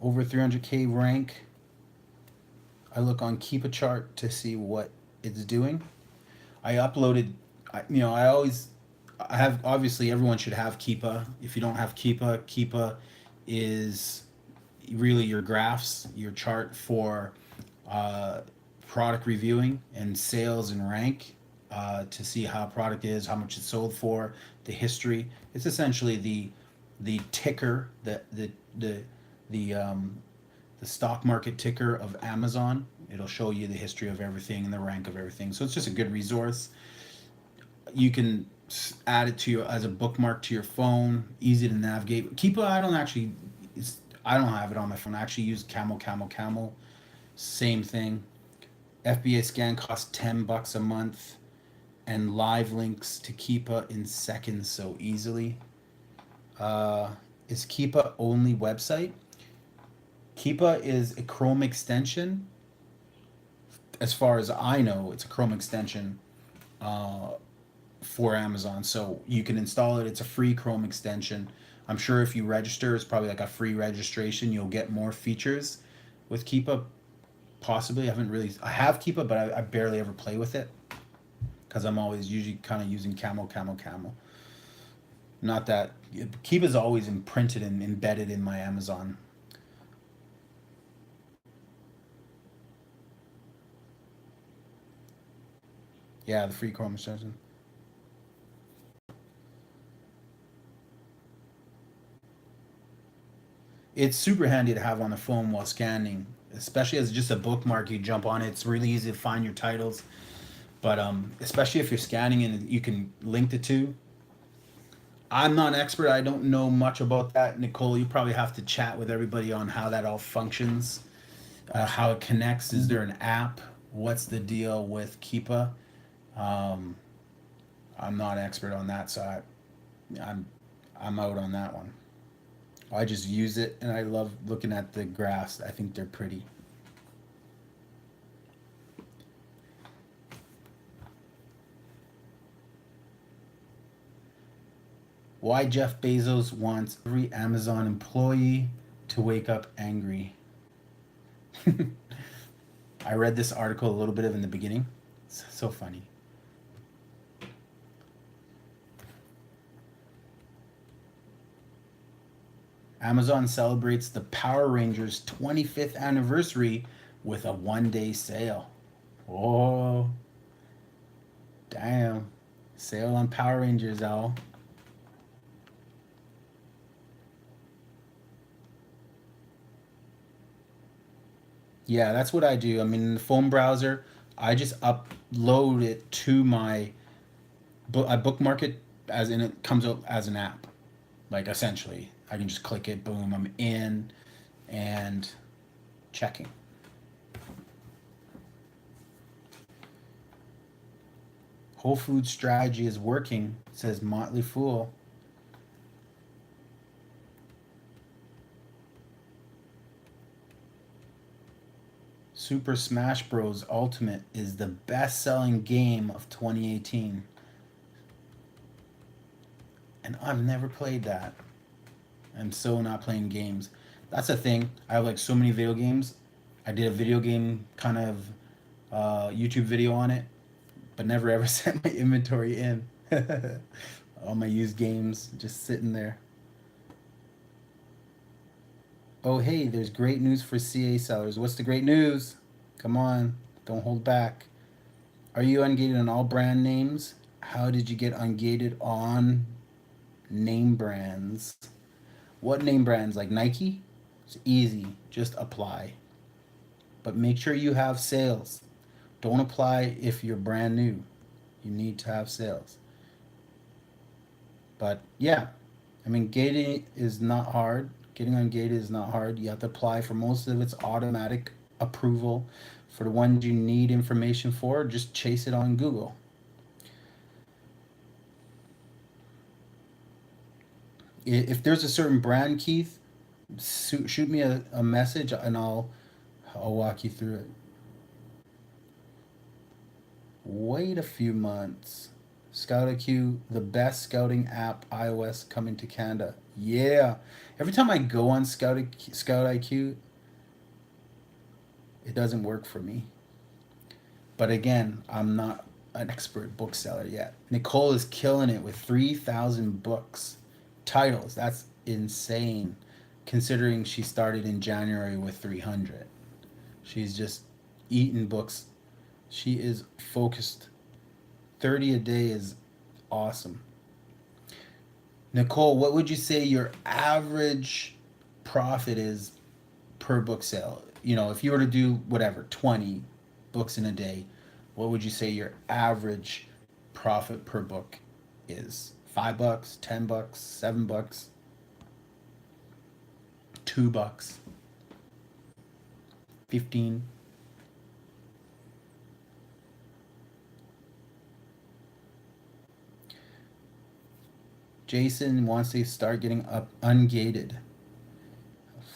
Over 300K rank, I look on Keep a Chart to see what it's doing. I uploaded, I always, I have, obviously everyone should have Keepa. If you don't have Keepa, Keepa is really your graphs, your chart for uh, product reviewing and sales and rank, to see how a product is, how much it's sold for, the history. It's essentially the ticker, the the stock market ticker of Amazon. It'll show you the history of everything and the rank of everything. So it's just a good resource. You can add it to your as a bookmark to your phone. Easy to navigate. Keepa, I don't actually. I don't have it on my phone. I actually use Camel, Camel, Camel. Same thing. FBA scan costs $10 a month, and live links to Keepa in seconds so easily. Uh, is Keepa only website? Keepa is a Chrome extension. As far as I know, it's a Chrome extension uh, for Amazon. So you can install it. It's a free Chrome extension. I'm sure if you register, it's probably like a free registration. You'll get more features with Keepa. Possibly, I have Keepa, but I barely ever play with it because I'm always usually kind of using Camel, Camel, Camel. Not that Keepa is always imprinted and embedded in my Amazon. Yeah, the free Chrome extension. It's super handy to have on the phone while scanning, especially as just a bookmark. You jump on it. It's really easy to find your titles. But especially if you're scanning and you can link the two. I'm not an expert. I don't know much about that, Nicole. You probably have to chat with everybody on how that all functions, how it connects. Is there an app? What's the deal with Keepa? Um, I'm not an expert on that, so I'm I'm out on that one. I just use it and I love looking at the graphs. I think they're pretty. Why Jeff Bezos wants every Amazon employee to wake up angry. I read this article a little bit of in the beginning. It's so funny. Amazon celebrates the Power Rangers 25th anniversary with a 1 day sale. Oh, damn. Sale on Power Rangers, Al. Yeah, that's what I do. I mean, in the phone browser, I just upload it to my I bookmark it as in it comes out as an app, like essentially. I can just click it, boom, I'm in, and checking. Whole Food strategy is working, says Motley Fool. Super Smash Bros. Ultimate is the best-selling game of 2018. And I've never played that. I'm so not playing games. That's a thing. I have like so many video games. I did a video game kind of YouTube video on it, but never ever sent my inventory in. All my used games just sitting there. Oh, hey, there's great news for CA sellers. What's the great news? Come on, don't hold back. Are you ungated on all brand names? How did you get ungated on name brands? What name brands? Like Nike? It's easy. Just apply. But make sure you have sales. Don't apply if you're brand new. You need to have sales. But yeah, I mean, gating is not hard. Getting ungated is not hard. You have to apply for most of its automatic approval. For the ones you need information for, just chase it on Google. If there's a certain brand, Keith, shoot me a message and I'll walk you through it. Wait a few months. Scout IQ, the best scouting app iOS coming to Canada. Yeah. Every time I go on Scout IQ, it doesn't work for me. But again, I'm not an expert bookseller yet. Nicole is killing it with 3,000 books. Titles. That's insane considering she started in January with 300. She's just eating books. She is focused. 30 a day is awesome. Nicole, what would you say your average profit is per book sale? You know, if you were to do whatever, 20 books in a day, what would you say your average profit per book is? $5, $10, $7, $2, 15. Jason wants to start getting up ungated.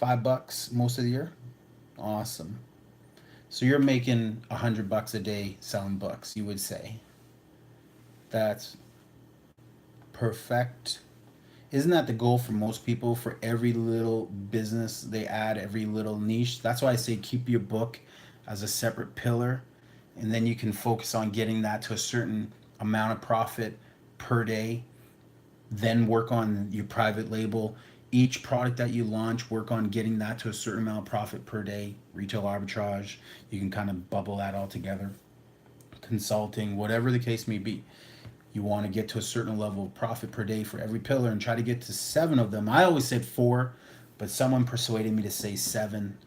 $5 most of the year. Awesome. So you're making $100 a day selling books, you would say. That's perfect. Isn't that the goal for most people? For every little business they add, every little niche. That's why I say keep your book as a separate pillar, and then you can focus on getting that to a certain amount of profit per day. Then work on your private label. Each product that you launch, work on getting that to a certain amount of profit per day. Retail arbitrage, you can kind of bubble that all together. Consulting, whatever the case may be. You want to get to a certain level of profit per day for every pillar and try to get to 7 of them. I always said 4, but someone persuaded me to say 7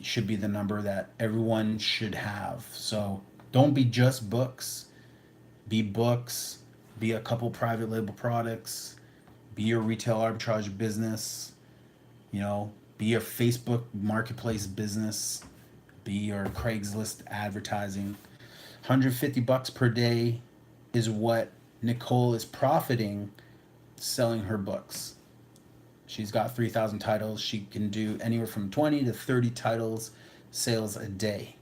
should be the number that everyone should have. So don't be just books. Be books, be a couple private label products, be your retail arbitrage business, you know, be your Facebook marketplace business, be your Craigslist advertising. $150 per day is what Nicole is profiting selling her books. She's got 3,000 titles. She can do anywhere from 20 to 30 titles sales a day.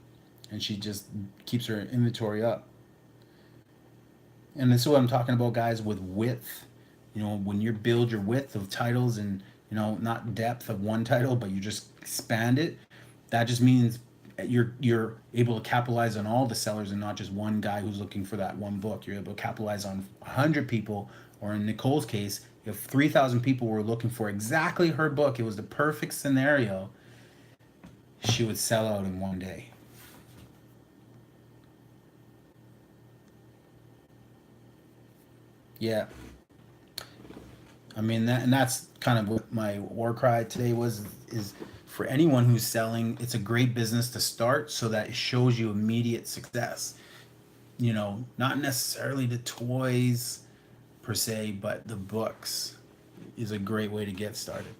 And she just keeps her inventory up. And this is what I'm talking about, guys, with width. You know, when you build your width of titles and, you know, not depth of one title, but you just expand it, that just means you're able to capitalize on all the sellers and not just one guy who's looking for that one book. You're able to capitalize on 100 people, or in Nicole's case, if 3,000 people were looking for exactly her book, it was the perfect scenario, she would sell out in one day. Yeah. I mean, that's kind of what my war cry today was, is for anyone who's selling, it's a great business to start so that it shows you immediate success. You know, not necessarily the toys per se, but the books is a great way to get started.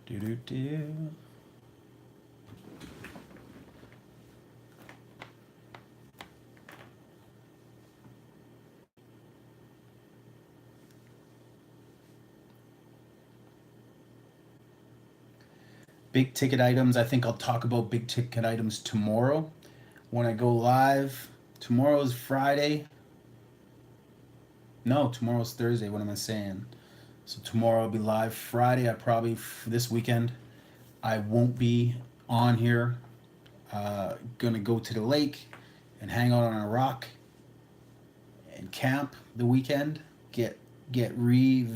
Do do do. Big ticket items. I think I'll talk about big ticket items tomorrow when I go live. Tomorrow is Friday. No, tomorrow's Thursday. What am I saying? So tomorrow I'll be live. Friday, I probably this weekend I won't be on here. Gonna go to the lake and hang out on a rock and camp the weekend. Get re-energized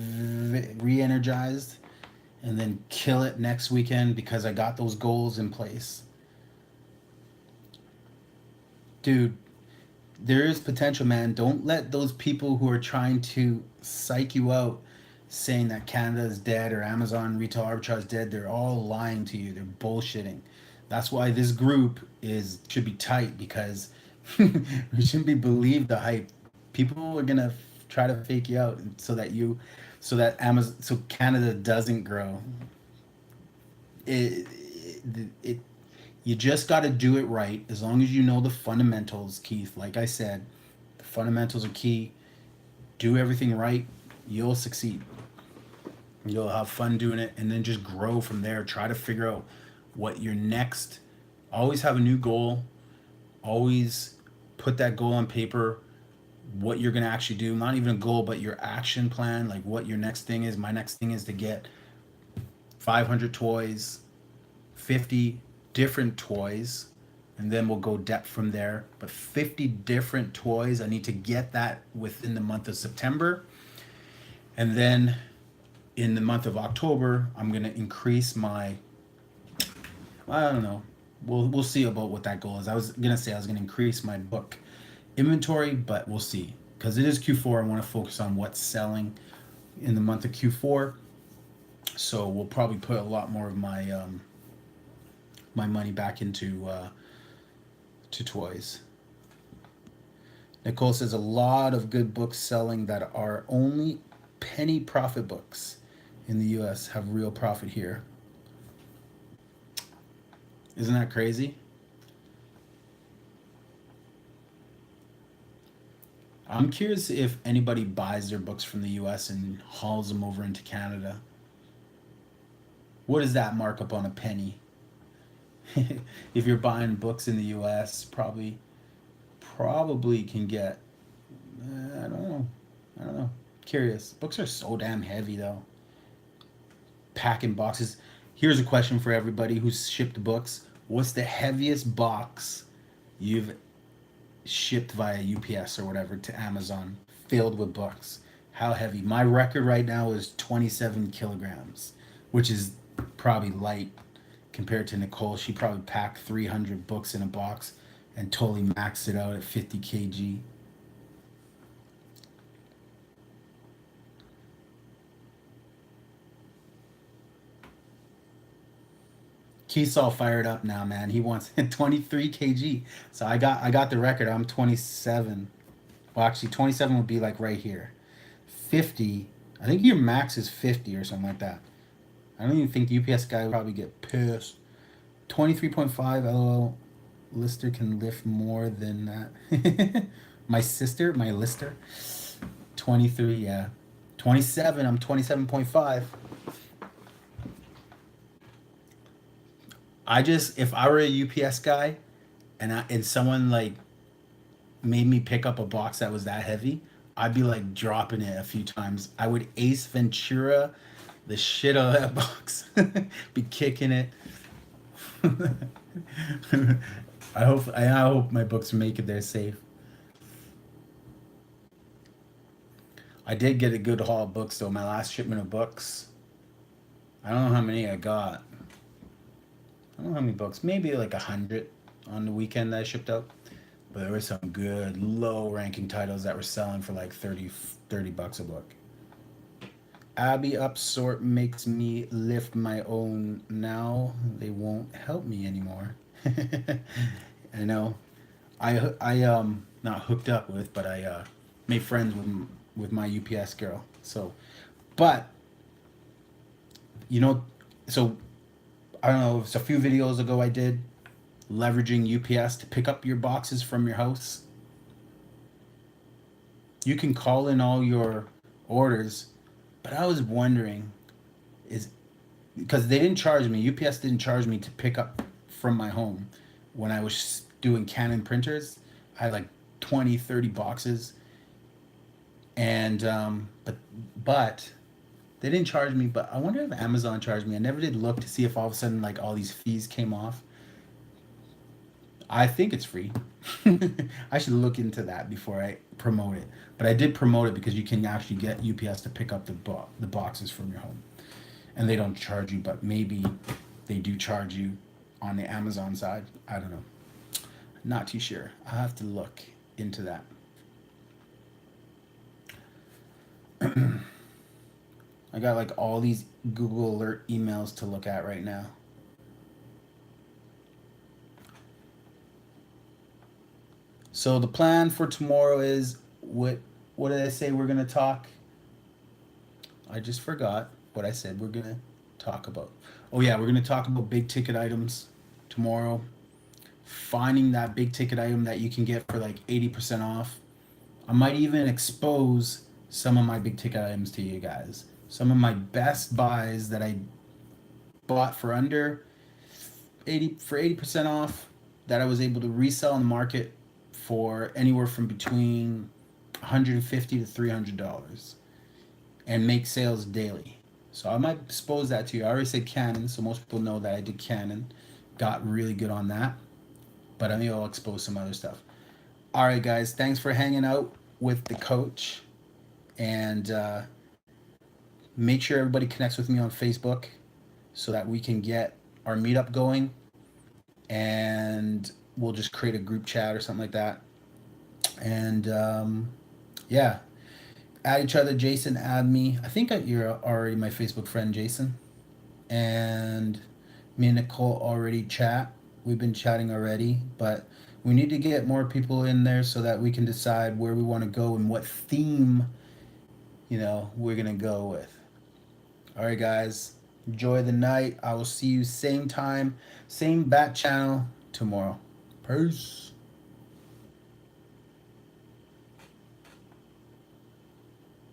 and then kill it next weekend because I got those goals in place. Dude, there is potential, man. Don't let those people who are trying to psych you out saying that Canada is dead or Amazon Retail Arbitrage is dead. They're all lying to you. They're bullshitting. That's why this group should be tight, because we shouldn't be believed the hype. People are gonna try to fake you out so that Amazon, so Canada doesn't grow. It you just got to do it right. As long as you know the fundamentals, Keith. Like I said, the fundamentals are key. Do everything right, you'll succeed. You'll have fun doing it, and then just grow from there. Try to figure out what your next. Always have a new goal. Always put that goal on paper. What you're gonna actually do. Not even a goal, but your action plan. Like what your next thing is. My next thing is to get 500 toys, 50 different toys, and then we'll go depth from there. But 50 different toys, I need to get that within the month of September. And then in the month of October, I'm going to increase my, I don't know, we'll see about what that goal is. I was going to say I was going to increase my book inventory, but we'll see. Because it is Q4, I want to focus on what's selling in the month of Q4. So we'll probably put a lot more of my my money back into to toys. Nicole says a lot of good books selling that are only penny profit books in the US have real profit here. Isn't that crazy? I'm curious if anybody buys their books from the US and hauls them over into Canada. What is that markup on a penny? If you're buying books in the US, probably can get, I don't know. Curious. Books are so damn heavy though. Packing boxes. Here's a question for everybody who's shipped books. What's the heaviest box you've shipped via UPS or whatever to Amazon filled with books? How heavy? My record right now is 27 kilograms, which is probably light compared to Nicole. She probably packed 300 books in a box and totally maxed it out at 50 kg. Keith's all fired up now, man. He wants 23 kg. So I got the record. I'm 27. Well, actually 27 would be like right here. 50. I think your max is 50 or something like that. I don't even think the UPS guy would probably get pissed. 23.5 LOL. Lister can lift more than that. My Lister. 23, yeah. 27, I'm 27.5. If I were a UPS guy and someone like made me pick up a box that was that heavy, I'd be like dropping it a few times. I would Ace Ventura the shit out of that box. Be kicking it. I hope my books make it there safe. I did get a good haul of books though. My last shipment of books. I don't know how many I got. I don't know how many books. Maybe like 100 on the weekend that I shipped out. But there were some good low-ranking titles that were selling for like 30 bucks a book. Abby Upsort makes me lift my own now. They won't help me anymore. I know. I not hooked up with, but I made friends with my UPS girl. So, but you know, So I don't know, it's a few videos ago I did leveraging UPS to pick up your boxes from your house. You can call in all your orders, but I was wondering is because they didn't charge me, UPS didn't charge me to pick up from my home when I was doing Canon printers. I had like 20, 30 boxes, and but they didn't charge me. But I wonder if Amazon charged me. I never did look to see if all of a sudden like all these fees came off. I think it's free. I should look into that before I promote it. But I did promote it because you can actually get UPS to pick up the boxes from your home, and they don't charge you. But maybe they do charge you on the Amazon side. I don't know. Not too sure. I'll have to look into that. I got like all these Google Alert emails to look at right now. So the plan for tomorrow is what did I say we're gonna talk? I just forgot what I said we're gonna talk about. Oh yeah, we're gonna talk about big ticket items tomorrow. Finding that big ticket item that you can get for like 80% off. I might even expose some of my big ticket items to you guys. Some of my best buys that I bought for under 80% off that I was able to resell in the market for anywhere from between 150 to $300 and make sales daily. So I might expose that to you. I already said Canon, so most people know that I did Canon. Got really good on that. But I think I'll expose some other stuff. All right, guys. Thanks for hanging out with the coach. And make sure everybody connects with me on Facebook so that we can get our meetup going. And we'll just create a group chat or something like that. And yeah, add each other. Jason, add me. I think you're already my Facebook friend, Jason. And me and Nicole already chat. We've been chatting already, but we need to get more people in there so that we can decide where we want to go and what theme, we're going to go with. All right, guys. Enjoy the night. I will see you same time, same bat channel tomorrow. Peace.